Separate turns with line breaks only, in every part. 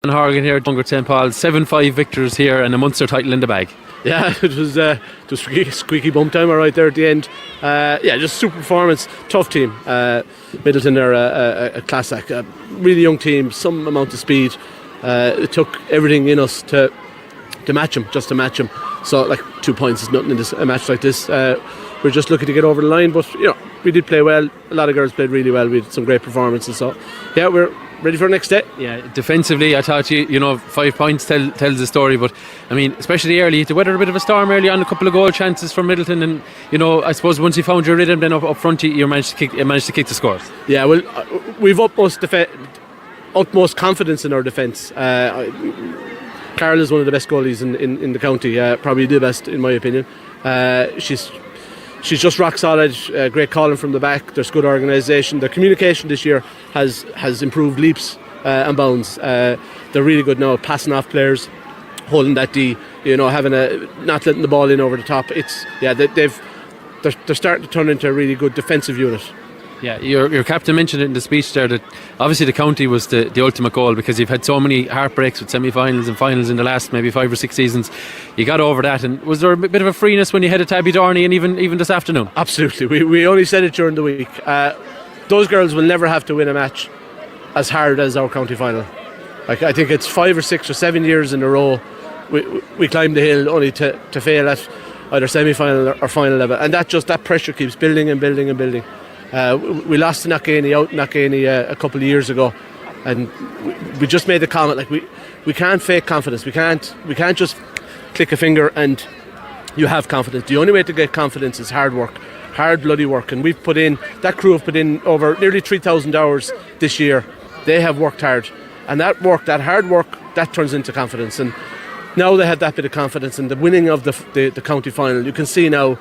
John Horgan here, Mungret St. 7-5 victors here and a Munster title in the bag.
Yeah, it was squeaky bum time right there at the end. Just super performance, tough team. Midleton are a class act, a really young team, some amount of speed. It took everything in us to match them, just to match them. So, 2 points is nothing in a match like this. We're just looking to get over the line, but we did play well. A lot of girls played really well. We had some great performances. So, we're ready for the next day.
Yeah, defensively, I thought 5 points tells the story. But I mean, especially early, to weather a bit of a storm early on, a couple of goal chances from Midleton, and I suppose once you found your rhythm, then up front you managed to kick the scores.
Yeah, well, we've utmost confidence in our defence. Carol is one of the best goalies in the county, probably the best in my opinion. She's just rock solid, great calling from the back. There's good organisation. Their communication this year has improved leaps and bounds. They're really good now, passing off players, holding that D. Not letting the ball in over the top. They're starting to turn into a really good defensive unit.
Yeah, your captain mentioned it in the speech there that obviously the county was the ultimate goal, because you've had so many heartbreaks with semi-finals and finals in the last maybe 5 or 6 seasons. You got over that, and was there a bit of a freeness when you headed to Abbeydorney and even this afternoon?
Absolutely. We only said it during the week. Those girls will never have to win a match as hard as our county final. I think it's 5 or 6 or 7 years in a row we climbed the hill only to fail at either semi-final or final level, and that pressure keeps building and building and building. We lost to Knockany a couple of years ago, and we just made the comment we can't fake confidence. We can't just click a finger and you have confidence. The only way to get confidence is hard work, hard bloody work, and that crew have put in over nearly 3,000 hours this year. They have worked hard, and that hard work, that turns into confidence. And now they have that bit of confidence, and the winning of the county final, you can see now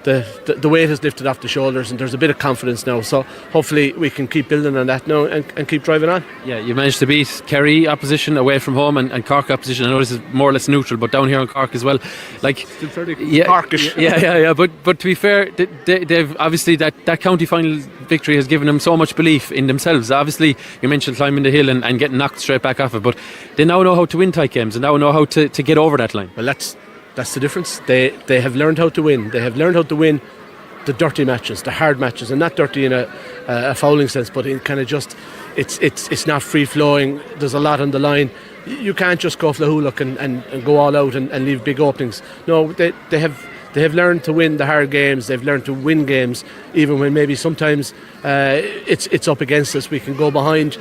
the weight has lifted off the shoulders, and there's a bit of confidence now. So hopefully we can keep building on that now and keep driving on.
Yeah, you managed to beat Kerry opposition away from home and Cork opposition. I know this is more or less neutral, but down here in Cork as well,
still fairly Corkish.
Yeah. But to be fair, they've obviously that county final victory has given them so much belief in themselves. Obviously, you mentioned climbing the hill and getting knocked straight back off it, but they now know how to win tight games and now know how to get over that line.
Well, that's the difference. They have learned how to win. They have learned how to win the dirty matches, the hard matches, and not dirty in a fouling sense, but in kind of just it's not free flowing. There's a lot on the line. You can't just go flahuluk and go all out and leave big openings. No, they have learned to win the hard games. They've learned to win games even when maybe sometimes it's up against us. We can go behind.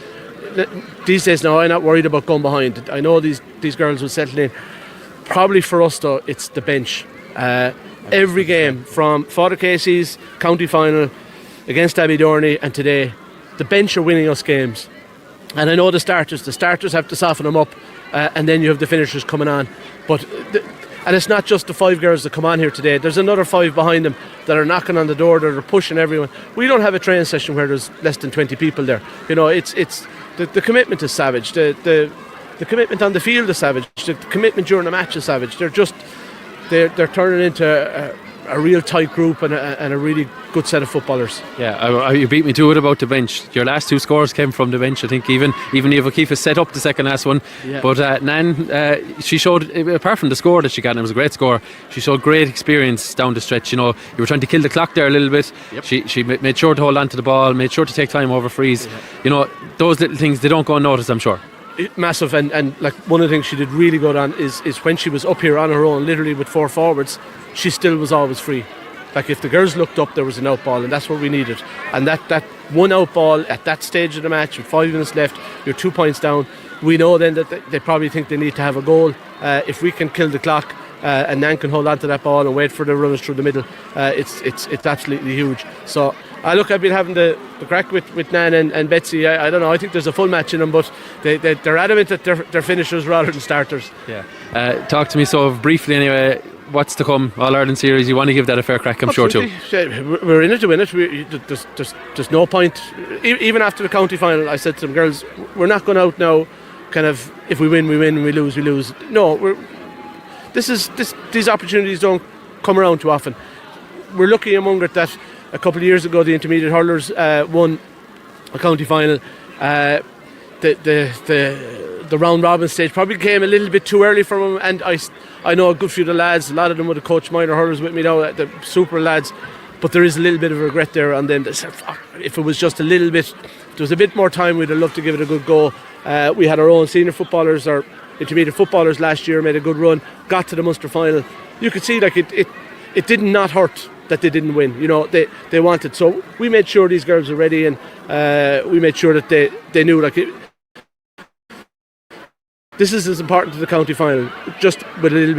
These days now, I'm not worried about going behind. I know these girls will settle in. Probably for us though, it's the bench. Every game from Father Casey's county final against Abbeydorney and today, the bench are winning us games. And I know the starters have to soften them up, and then you have the finishers coming on. And it's not just the 5 girls that come on here today. There's another 5 behind them that are knocking on the door, that are pushing everyone. We don't have a training session where there's less than 20 people there. It's the commitment is savage. The commitment on the field is savage. The commitment during the match is savage. They're turning into a real tight group and a really good set of footballers.
Yeah, you beat me to it about the bench. Your last 2 scores came from the bench. I think even Eva O'Keefe set up the second last one. Yeah. But Nan, she showed, apart from the score that she got, and it was a great score, she showed great experience down the stretch. You were trying to kill the clock there a little bit. Yep. She made sure to hold on to the ball, made sure to take time over frees. Yeah. Those little things, they don't go unnoticed, I'm sure.
Massive, and one of the things she did really good on is when she was up here on her own, literally with 4 forwards, she still was always free. If the girls looked up, there was an out ball, and that's what we needed. And that one out ball at that stage of the match with 5 minutes left, you're 2 points down. We know then that they probably think they need to have a goal. If we can kill the clock and Nan can hold on to that ball and wait for the runners through the middle, it's absolutely huge. So I've been having the crack with Nan and Betsy. I don't know, I think there's a full match in them, but they're adamant that they're finishers rather than starters.
Yeah. Talk to me so briefly anyway, what's to come? All-Ireland series, you want to give that a fair crack, I'm
Absolutely.
sure too.
We're in it to win it. There's no point. Even after the county final, I said to them, girls, we're not going out now kind of, if we win, we win, we lose, we lose. No, these opportunities don't come around too often. We're lucky in Mungret that a couple of years ago the intermediate hurlers won a county final. the round robin stage probably came a little bit too early for them, and I know a good few of the lads, a lot of them would have coached minor hurlers with me now, the super lads, but there is a little bit of regret there on them. If it was just a little bit, if there was a bit more time, we'd have loved to give it a good go. We had our own senior footballers, our intermediate footballers last year, made a good run, got to the Munster final. You could see like it did not hurt that they didn't win. You know, they wanted. So we made sure these girls were ready, and we made sure that they knew like this is as important to the county final, just with a little bit.